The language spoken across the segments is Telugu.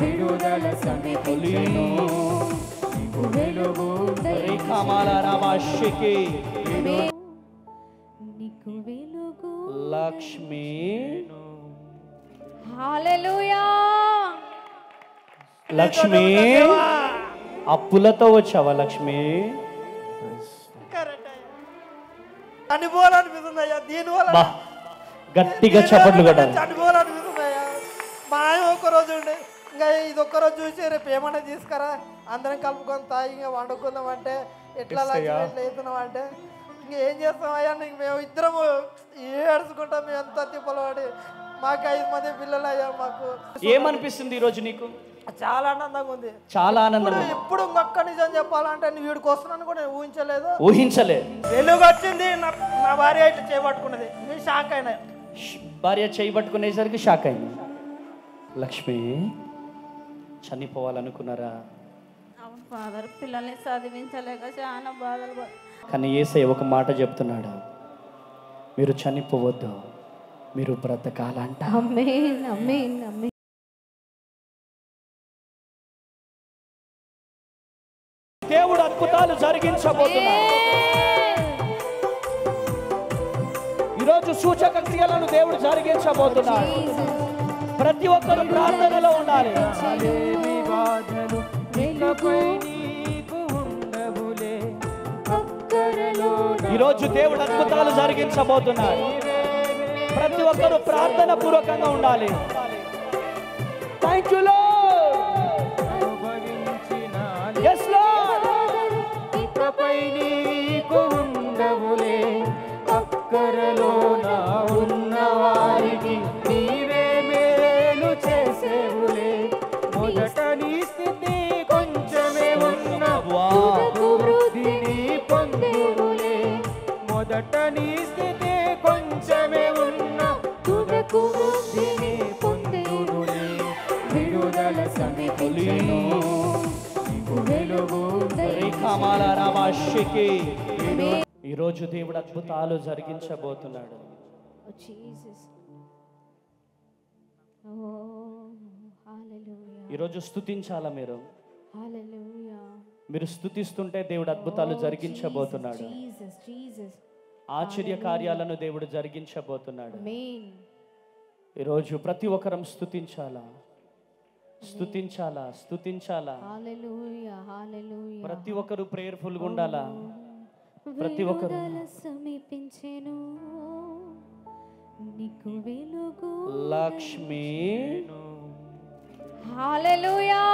విడుదల సమీపించెను, నీకు వెలుగు రేఖామాలరామాషికి నీకు వెలుగు లక్ష్మి. హల్లెలూయా. లక్ష్మి అప్పులతో వచ్చావా లక్ష్మి? చనిపోవాలనిపిస్తుందయ్యా, దీనివల్ల గట్టిగా చప్పట్లు కొట్టాలి. చనిపోవాలనిపిస్తుందయ్యా. మా ఆయన ఒక్కరోజు ఉండే, ఇంకా ఇది ఒక్కరోజు చూసి రేపు ఏమన్నా తీసుకురా అందరం కలుపుకొని తాగి ఇంకా వండుకుందాం అంటే ఎట్లా అవుతున్నాం అంటే ఇంక ఏం చేస్తామయ్యా, ఇంక మేము ఇద్దరము ఏడుచుకుంటాం. మేము ఎంత తిప్పలు పడి, మాకు 5 మంది పిల్లలు అయ్యా. మాకు ఏమనిపిస్తుంది ఈరోజు నీకు? చాలా ఆనందంగా ఉంది, చాలా ఆనందం. ఇప్పుడు ఇంకొక్క నిజం చెప్పాలంటే నేను వీడికి వస్తున్నాను కూడా నేను ఊహించలేదు. వెలుగు వచ్చింది, నా భార్య ఇట్లా చేయబట్టుకున్నది, నేను షాక్ అయినా. భార్య చేయబట్టుకునేసరికి షాక్ అయింది. లక్ష్మి చనిపోవాలనుకున్నారా? అవును ఫాదర్, పిల్లల్ని చదివించలేక చాలా బాధలు. కానీ యేసయ్య ఒక మాట చెప్తున్నాడు, మీరు చనిపోవద్దు, మీరు బ్రతకాలంట. ఆమేన్, ఆమేన్, ఆమేన్. దేవుడు అద్భుతాలు జరిగించబోతున్నాడు. ఈరోజు సూచక క్రియలను దేవుడు జరిగించబోతున్నాడు. ప్రతి ఒక్కరు ప్రార్థనలో ఉండాలి. ఈరోజు దేవుడు అద్భుతాలు జరిగించబోతున్నాడు. ప్రతి ఒక్కరు ప్రార్థన పూర్వకంగా ఉండాలి. Thank you lord. yes lord. ఇకపై నీకు ఉండవులే, అక్కరలోన ఉన్నవారికి నీవే మేలు చేసేవులే. మొదట నీ స్థితి కొంచెమే ఉన్న వృద్ధిని పొందువులే. మొదట నీ స్థితి కొంచెమే ఉన్న తుదకు వృద్ధిని పొందువులే. విడుదల సమీపించెను, నీకు వెలుగు రేఖామాలరామాషికి. ఈరోజు దేవుడు అద్భుతాలు జరిగించబోతున్నాడు. ఈరోజు స్తుతించాలా మీరు? మీరు స్తుతిస్తుంటే దేవుడు అద్భుతాలు జరిగించబోతున్నాడు. ఆశ్చర్య కార్యాలను దేవుడు జరిగించబోతున్నాడు. ఈరోజు ప్రతి ఒక్కరం స్తుతించాలా, స్తుతించాలా, స్తుతించాలా. ప్రతి ఒక్కరు ప్రేయర్ఫుల్ గా ఉండాలా. ప్రతి ఒక్కరు సమీపించెను, నీకు వెలుగు లక్ష్మి. హల్లెలూయా.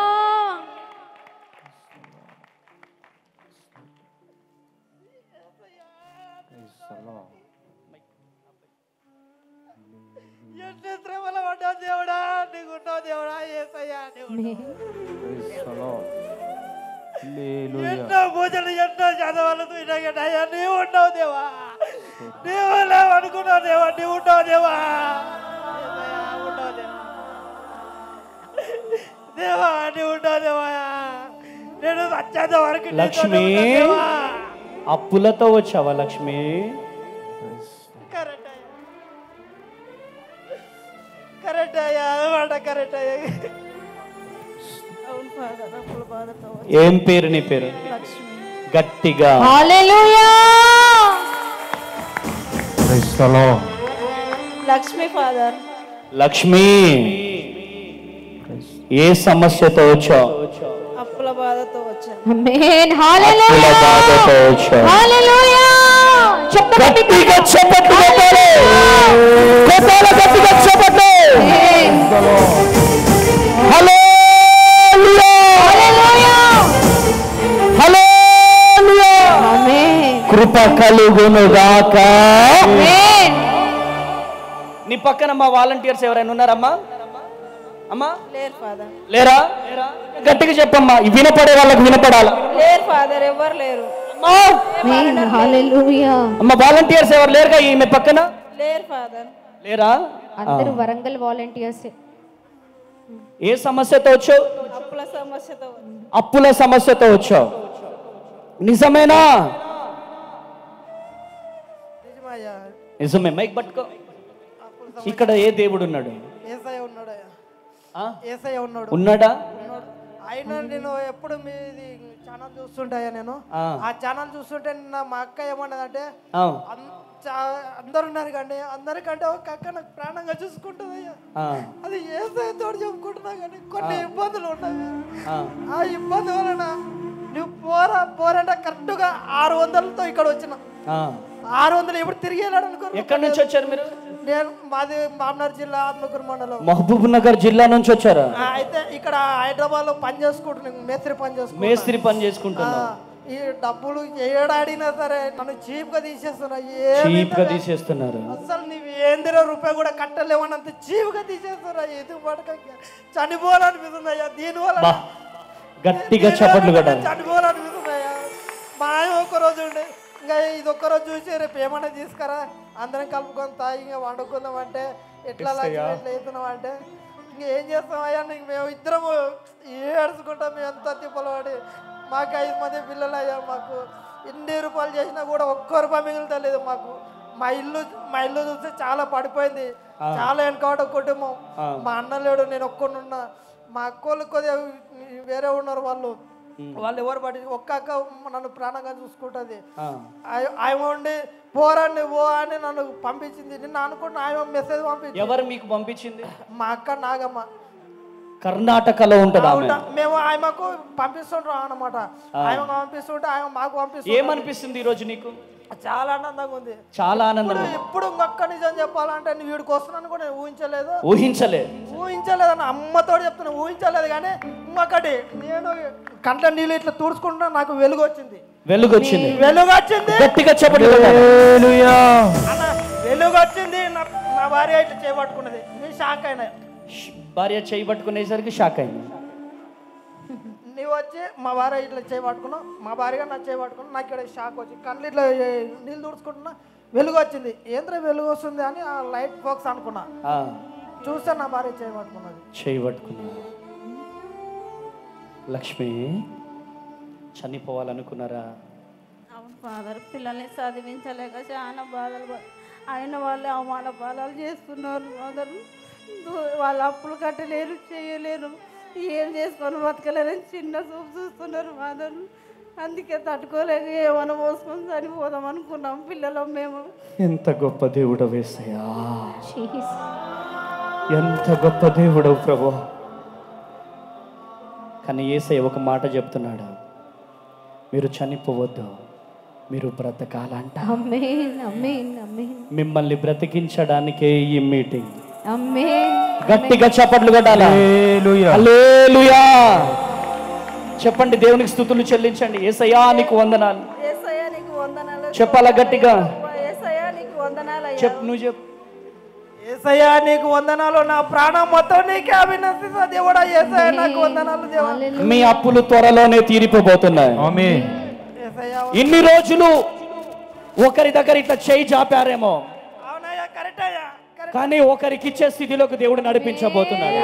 ఎన్నో శ్రమలు పడ్డావు దేవుడా, నీకున్నావు దేవుడా, యేసయ్యా ఎన్నో పూజలు ఎన్నో చదవాళ్ళు అయ్యా, నీవు ఉన్నావు దేవా, నీవు లేవు అనుకున్నావు దేవా, నీవు ఉన్నావు దేవా, ఉన్నావు దేవా, దేవా నీవు ఉన్నావు దేవా. నేను వచ్చేంత వరకు లక్ష్మి అప్పులతో వచ్చావా లక్ష్మి? కరెక్ట్ అయ్యా, మాట కరెక్ట్ అయ్యా. ఏం పేరు నీ పేరు? గట్టిగా హల్లెలూయా. లక్ష్మి ఫాదర్. లక్ష్మి ఏ సమస్యతో వచ్చావు? అప్పుల బాధతో వచ్చాను. ఆమేన్. హల్లెలూయా. బాధతో వచ్చావు. హల్లెలూయా. గట్టిగా చప్పట్లు కొట్టాలి. కొట్టాలి, గట్టిగా చప్పట్లు. హల్లెలూయా. హల్లెలూయా. ఆమేన్. కృప కలుగును గాక. ఆమేన్. నీ పక్కన మా వాలంటీర్స్ ఎవరైనా ఉన్నారమ్మా? అమ్మా లేరు ఫాదర్. లేరా? గట్టిగా చెప్పమ్మా, వినపడే వాళ్ళకి వినపడాలా. లేరు ఫాదర్, ఎవరు లేరు. ఆమేన్. హల్లెలూయా. అమ్మ వాలంటీర్స్ ఎవరు లేరుగా ఈమె పక్కన? లేరు ఫాదర్. లేరా? అందరూ వరంగల్ వాలంటీర్స్. ఏ సమస్యతో వచ్చావు? అప్పుల సమస్యతో. అప్పుల సమస్యతో వచ్చావు. నిజమేనా? నిజమయ్యా. నిజమే. మైక్ పట్టుకో. ఇక్కడ ఏ దేవుడు ఉన్నాడు? యేసయ్య ఉన్నాడయ్యా. ఏసయ్య ఉన్నాడు. ఉన్నాడా? అయినా నేను ఎప్పుడు మీది ఛానల్ చూస్తుంటాయా, నేను ఆ ఛానల్ చూస్తుంటే మా అక్క ఏమన్నదంటే అందరు ఉన్నారు కండి, అందరికంటే ఒక అక్క నాకు ప్రాణంగా చూసుకుంటుంది అయ్యా. అది ఏసయ్యతో చెప్పుకుంటున్నా కానీ కొన్ని ఇబ్బందులు ఉన్నాయి. ఆ ఇబ్బంది వలన నువ్వు పోరంటే కరెక్ట్గా 600తో ఇక్కడ వచ్చిన. 600 ఎప్పుడు తిరిగి వెళ్ళాడు అనుకో. ఎక్కడి నుంచి వచ్చారు మీరు? నేను మాది మహబూబ్నగర్ జిల్లా, ఆత్మకూరు మండలం. మహబూబ్ నగర్ జిల్లా నుంచి వచ్చారా? అయితే ఇక్కడ హైదరాబాద్ లో పని చేసుకుంటున్నాను, మేస్త్రి పని చేసుకుంటున్నా. ఈ డబ్బులు ఏడాడినా సరే నన్ను చీప్ గా తీసేస్తున్నారు. అసలు నీవు ఏందిరో రూపాయి కూడా కట్టలేవన్నంత చీప్ గా తీసేస్తున్నా. ఎదుగు పడక చనిపోవాలనిపిస్తుంది అయ్యా. దీనివల్ల గట్టిగా చప్పట్లు కొట్టాలి. చనిపోవాలనిపిస్తుంది అయ్యా. మా ఆయన ఒక్కరోజు ఉండే ఇంకా ఇది ఒక్కరోజు చూసి రేపు ఏమన్నా తీసుకురా అందరం కలుపుకొని తాగి ఇంకా వండుకుందాం అంటే ఎట్లా అవుతున్నాం అంటే ఇంక ఏం చేస్తాం అయ్యా. నీకు మేము ఇద్దరం ఏడుచుకుంటాం. మేము ఎంత తిప్పలు పడి మాకు 5 మంది పిల్లలు అయ్యా. మాకు ఎన్ని రూపాయలు చేసినా కూడా ఒక్క రూపాయి మిగులుతలేదు మాకు. మా ఇల్లు చూస్తే చాలా పడిపోయింది. చాలా వెనకబడ్డ కుటుంబం. మా అన్న లేడు, నేను ఒక్కడున్నా. మా అక్కోళ్ళు కొద్దిగా వేరే ఉన్నారు. వాళ్ళు ఎవరు పడి ఒక్క అక్క నన్ను ప్రాణంగా చూసుకుంటుంది. ఆయన ఉండి పోరాన్ని ఓ అని నన్ను పంపించింది. నిన్న అనుకుంటున్నా ఆయన మెసేజ్ పంపించింది. ఎవరు మీకు పంపించింది? మా అక్క నాగమ్మ, కర్ణాటకలో ఉంటుంది. మేము ఆయనకు పంపిస్తుంటాం అన్నమాట. ఆయన పంపిస్తుంటే ఆయన మాకు పంపిస్తుంది. ఏమనిపిస్తుంది ఈ రోజు నీకు? చాలా ఆనందంగా ఉంది. చాలా ఆనందం. ఇప్పుడు ఇంకొక నిజం చెప్పాలంటే నేను వీడికి వస్తున్నాను కూడా నేను ఊహించలేదు అన్న. అమ్మతో చెప్తున్నా, ఊహించలేదు. కానీ ఇంకొకటి, నేను కంట నీళ్ళు ఇట్లా తుడుచుకుంటున్నా, నాకు వెలుగు వచ్చింది. వెలుగు గట్టిగా చెప్పండి. వెలుగు వచ్చింది. నా భార్య ఇట్లా చేయబట్టుకున్నది. నేను షాక్ అయినా. భార్య చేయబట్టుకునేసరికి షాక్ అయింది. నీవు వచ్చి మా భార్య ఇట్లా చేయబట్టుకున్నావు, మా భార్యగా నా చేయబట్టుకున్నావు. నాకు ఇక్కడ షాక్ వచ్చి కళ్ళు ఇట్లా నీళ్ళు తుడుచుకుంటున్నా, వెలుగు వచ్చింది. ఏంద్ర వెలుగు వస్తుంది అని ఆ లైట్ బాక్స్ అనుకున్నా. చూస్తే నా భార్య చేయబట్టుకున్నా. లక్ష్మి చనిపోవాలనుకున్నారా? అవును ఫాదర్, పిల్లల్ని చదివించలేక చాలా బాధలు అయిన వాళ్ళే అవమాన పాలాలు చేస్తున్నారు ఫాదర్. వాళ్ళ అప్పులు కట్టలేరు, చేయలేరు, ఏం చేసుకొని బతకలేరని చిన్న చూపు చూస్తున్నారు ఫాదర్. అందుకే తట్టుకోలేక ఏమైనా మోసుకొని చనిపోదాం అనుకున్నాం పిల్లలు మేము. ఎంత గొప్ప దేవుడు యేసయ్యా, ఎంత గొప్ప దేవుడు ప్రభు. కానీ యేసయ్య ఒక మాట చెప్తున్నాడు, మీరు చనిపోవద్దు, మీరు బ్రతకాలంట. మిమ్మల్ని బ్రతికించడానికే ఈ మీటింగ్. గట్టిగా చప్పట్లు కొట్టాలి. హల్లెలూయా. చెప్పండి, దేవునికి స్తుతులు చెల్లించండి. యేసయ్యా నీకు వందనాలు చెప్పాలా గట్టిగా? చెప్పు, నువ్వు చెప్పు. యేసయ్యా నీకు వందనాలు, నా ప్రాణం మొత్తం నీకే అభినందిస్తా దేవుడా. యేసయ్యా నాకు వందనాలు దేవా. మీ అప్పులు త్వరలోనే తీరిపోబోతున్నాయి. ఆమేన్. ఇన్ని రోజులు ఒకరి దగ్గర ఇట్లా చేయి చాపారేమో, అవునయ్యా, కరెక్ట్ అయ్యా. కానీ ఒకరికి ఇచ్చే స్థితిలోకి దేవుడు నడిపించబోతున్నాడు.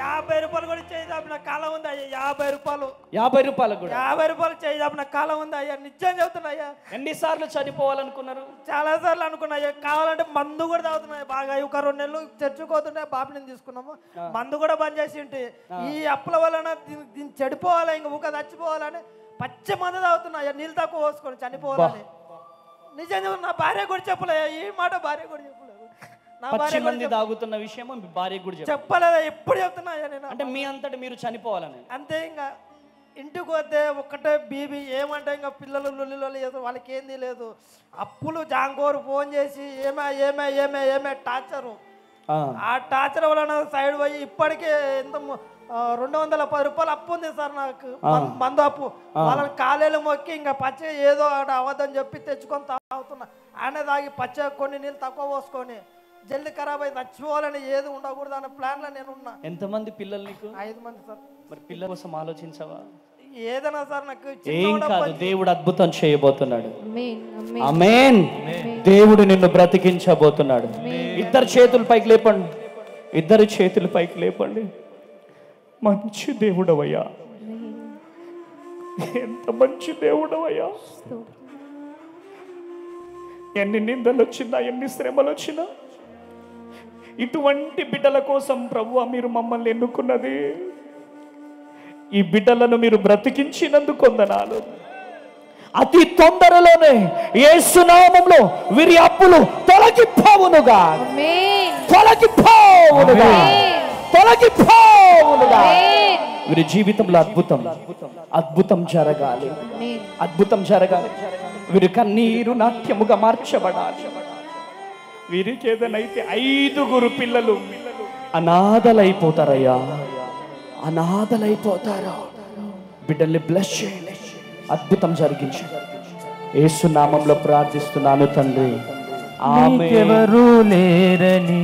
50 రూపాయలు కూడా చేయి చాపిన కాలం ఉంది అయ్యా. 50 రూపాయలు కూడా 50 రూపాయలు చేయి చాపిన కాలం ఉంది అయ్యా. నిజం చెబుతున్నాయ్యా. ఎన్నిసార్లు చనిపోవాలనుకున్నారు? చాలా సార్లు అనుకున్నాయ్యా. కావాలంటే మందు కూడా తాగుతున్నాయి బాగా. ఒక 2 నెలలు చర్చకోతుంటే బాపిని తీసుకున్నాము, మందు కూడా బంద్ చేసి ఉంటే ఈ అప్పుల వలన దీన్ని చెడిపోవాలి, ఇంక ఊక చచ్చిపోవాలని పచ్చి మందు తాగుతున్నాయ్యా. నీళ్ళు తక్కువ పోసుకొని చనిపోవాలని. నిజంగా నా భార్య కూడా చెప్పలే ఈ మాట. భార్య కూడా చెప్పలేదు. పచ్చి మంది తాగుతున్న విషయం మీ భార్య కూడా చెప్పలేదా? ఎప్పుడు చెప్తున్నా నేను. అంటే మీ అంతటి మీరు చనిపోవాలని అంతే. ఇంకా ఇంటికి వస్తే ఒక్కటే బీబీ ఏమంటే ఇంకా పిల్లలు లొల్లి వాళ్ళకి ఏంది లేదు. అప్పులు జాంకోరు ఫోన్ చేసి ఏమే టార్చరు. ఆ టార్చర్ వలన సైడ్ పోయి ఇప్పటికే ఎంత 210 రూపాయలు అప్పు ఉంది సార్ నాకు, మందు అప్పు. వాళ్ళని కాలేలు మొక్కి ఇంకా పచ్చ ఏదో అవద్దని చెప్పి తెచ్చుకొని తాగుతున్నా. ఆయన తాగి పచ్చ కొన్ని నీళ్ళు తక్కువ పోసుకొని జల్ది ఖరాబ్ అయి చచ్చిపోవాలని ఏది ఉండకూడదు అనే ప్లాన్ లో నేను ఉన్నా. ఎంతమంది పిల్లలు నీకు? 5 మంది సార్. మరి పిల్లల కోసం ఆలోచించవా? ఏదైనా సార్ నాకు ఏం కాదు, దేవుడు అద్భుతం చేయబోతున్నాడు. ఆమేన్. దేవుడు నిన్ను బ్రతికించబోతున్నాడు. ఇద్దరు చేతులు పైకి లేపండి, ఇద్దరు చేతులు పైకి లేపండి. మంచి దేవుడవయ్యా, ఎంత మంచి దేవుడవయ్యా. ఎన్ని నిందలు వచ్చినా, ఎన్ని శ్రమలు వచ్చినా, ఇటువంటి బిడ్డల కోసం ప్రభువా మీరు మమ్మల్ని ఎన్నుకున్నది. ఈ బిడ్డలను మీరు బ్రతికించినందుకు వందనాలు. అతి తొందరలోనే యేసు నామములో వీరి అప్పులు తొలగిపోవునుగా, తొలగిపోవునుగా, తొలగిపోవునుగా. వీరి జీవితంలో అద్భుతం జరగాలి, అద్భుతం జరగాలి. వీరి కన్నీరు నాట్యముగా మార్చబడాలి. వీరికి ఏదైతే 5 పిల్లలు అనాథలైపోతారయ్యా, అనాథలైపోతారు. బిడ్డల్ని బ్లెస్ చేయండి, అద్భుతం జరిగించు. యేసు నామంలో ప్రార్థిస్తున్నాను తండ్రి, ఆమేన్. ఎవరు లేరని